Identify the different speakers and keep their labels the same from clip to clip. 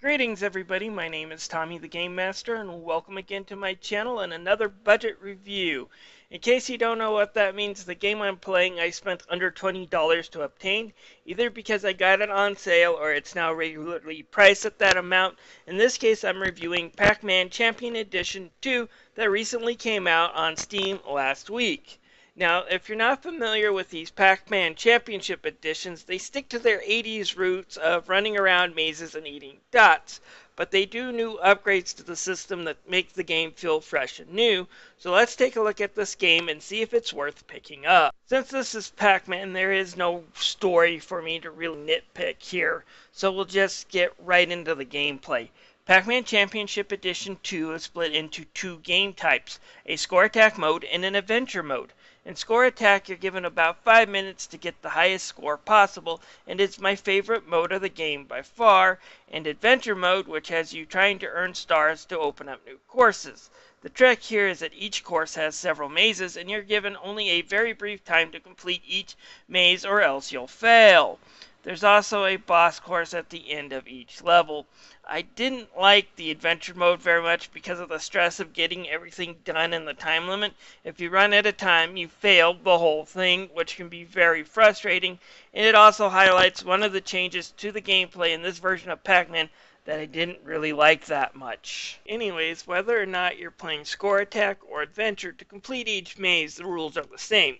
Speaker 1: Greetings everybody, my name is Tommy the Game Master and welcome again to my channel and another budget review. In case you don't know what that means, the game I'm playing I spent under $20 to obtain, either because I got it on sale or it's now regularly priced at that amount. In this case I'm reviewing Pac Man Champion Edition 2 that recently came out on Steam last week. Now, if you're not familiar with these Pac Man Championship editions, they stick to their 80s roots of running around mazes and eating dots. But they do new upgrades to the system that make the game feel fresh and new. So let's take a look at this game and see if it's worth picking up. Since this is Pac-Man, there is no story for me to really nitpick here. So we'll just get right into the gameplay. Pac-Man Championship Edition 2 is split into two game types, a score attack mode and an adventure mode. In score attack, you're given about 5 minutes to get the highest score possible, and it's my favorite mode of the game by far, and adventure mode, which has you trying to earn stars to open up new courses. The trick here is that each course has several mazes, and you're given only a very brief time to complete each maze or else you'll fail. There's also a boss course at the end of each level. I didn't like the adventure mode very much because of the stress of getting everything done in the time limit. If you run out of time, you fail the whole thing, which can be very frustrating. And it also highlights one of the changes to the gameplay in this version of Pac-Man that I didn't really like that much. Anyways, whether or not you're playing score attack or adventure, to complete each maze, the rules are the same.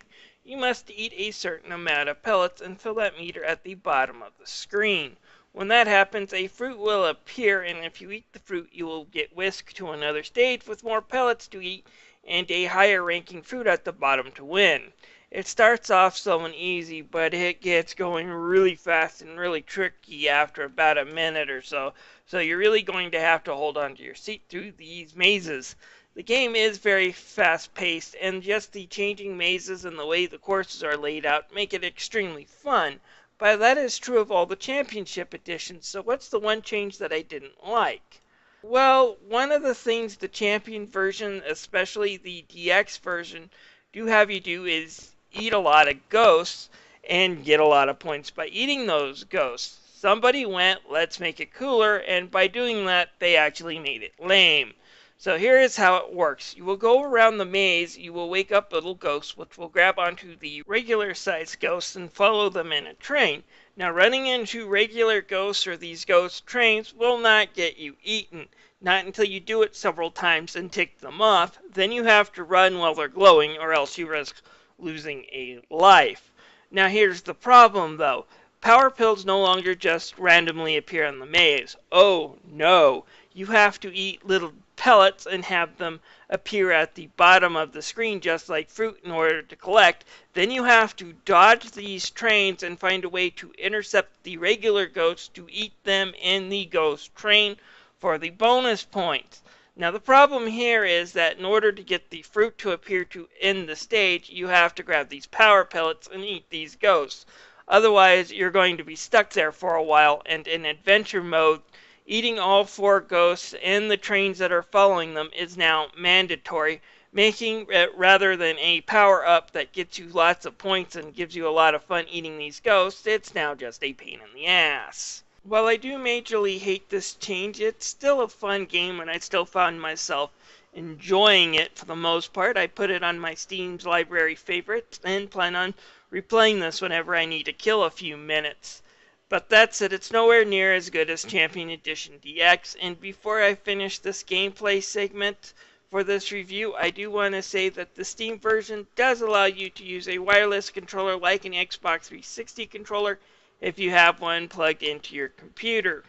Speaker 1: You must eat a certain amount of pellets and fill that meter at the bottom of the screen. When that happens, a fruit will appear, and if you eat the fruit, you will get whisked to another stage with more pellets to eat and a higher ranking fruit at the bottom to win. It starts off slow and easy, but it gets going really fast and really tricky after about a minute or so. So you're really going to have to hold on to your seat through these mazes. The game is very fast-paced, and just the changing mazes and the way the courses are laid out make it extremely fun. But that is true of all the championship editions, so what's the one change that I didn't like? Well, one of the things the champion version, especially the DX version, do have you do is eat a lot of ghosts and get a lot of points by eating those ghosts. Somebody went, let's make it cooler, and by doing that, they actually made it lame. So here is how it works. You will go around the maze, you will wake up little ghosts, which will grab onto the regular sized ghosts and follow them in a train. Now running into regular ghosts or these ghost trains will not get you eaten. Not until you do it several times and tick them off. Then you have to run while they're glowing or else you risk losing a life. Now here's the problem though. Power pills no longer just randomly appear in the maze. Oh no. You have to eat little pellets and have them appear at the bottom of the screen just like fruit in order to collect. Then you have to dodge these trains and find a way to intercept the regular ghosts to eat them in the ghost train for the bonus points. Now the problem here is that in order to get the fruit to appear to end the stage, you have to grab these power pellets and eat these ghosts. Otherwise, you're going to be stuck there for a while, and in adventure mode, eating all 4 ghosts and the trains that are following them is now mandatory, making it rather than a power-up that gets you lots of points and gives you a lot of fun eating these ghosts, it's now just a pain in the ass. While I do majorly hate this change, it's still a fun game and I still found myself enjoying it for the most part. I put it on my Steam's library favorites and plan on replaying this whenever I need to kill a few minutes. But that said, it's nowhere near as good as Champion Edition DX, and before I finish this gameplay segment for this review, I do want to say that the Steam version does allow you to use a wireless controller like an Xbox 360 controller if you have one plugged into your computer.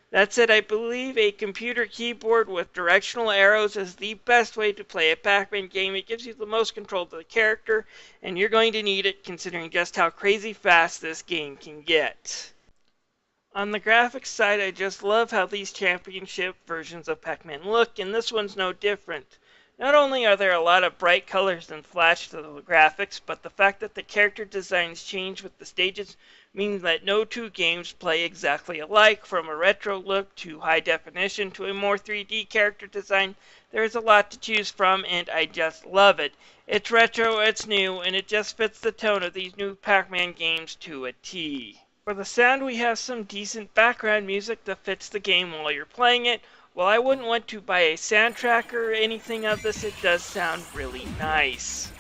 Speaker 1: That said, I believe a computer keyboard with directional arrows is the best way to play a Pac-Man game. It gives you the most control of the character, and you're going to need it considering just how crazy fast this game can get. On the graphics side, I just love how these championship versions of Pac-Man look, and this one's no different. Not only are there a lot of bright colors and flash to the graphics, but the fact that the character designs change with the stages means that no two games play exactly alike. From a retro look to high definition to a more 3D character design, there's a lot to choose from, and I just love it. It's retro, it's new, and it just fits the tone of these new Pac-Man games to a T. For the sound, we have some decent background music that fits the game while you're playing it. While I wouldn't want to buy a soundtrack or anything of this, it does sound really nice.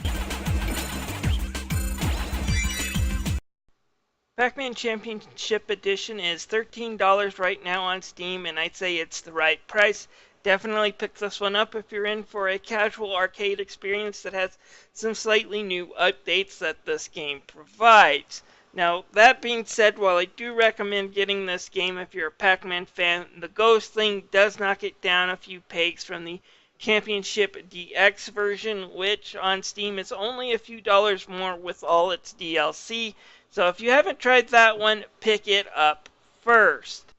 Speaker 1: Pac-Man Championship Edition is $13 right now on Steam, and I'd say it's the right price. Definitely pick this one up if you're in for a casual arcade experience that has some slightly new updates that this game provides. Now, that being said, while I do recommend getting this game if you're a Pac-Man fan, the ghost thing does knock it down a few pegs from the Championship DX version, which on Steam is only a few dollars more with all its DLC. So if you haven't tried that one, pick it up first.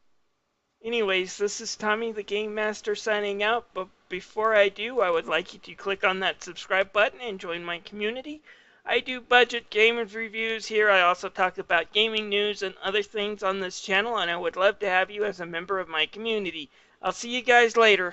Speaker 1: Anyways, this is Tommy the Game Master signing out, but before I do, I would like you to click on that subscribe button and join my community. I do budget game reviews here. I also talk about gaming news and other things on this channel, and I would love to have you as a member of my community. I'll see you guys later.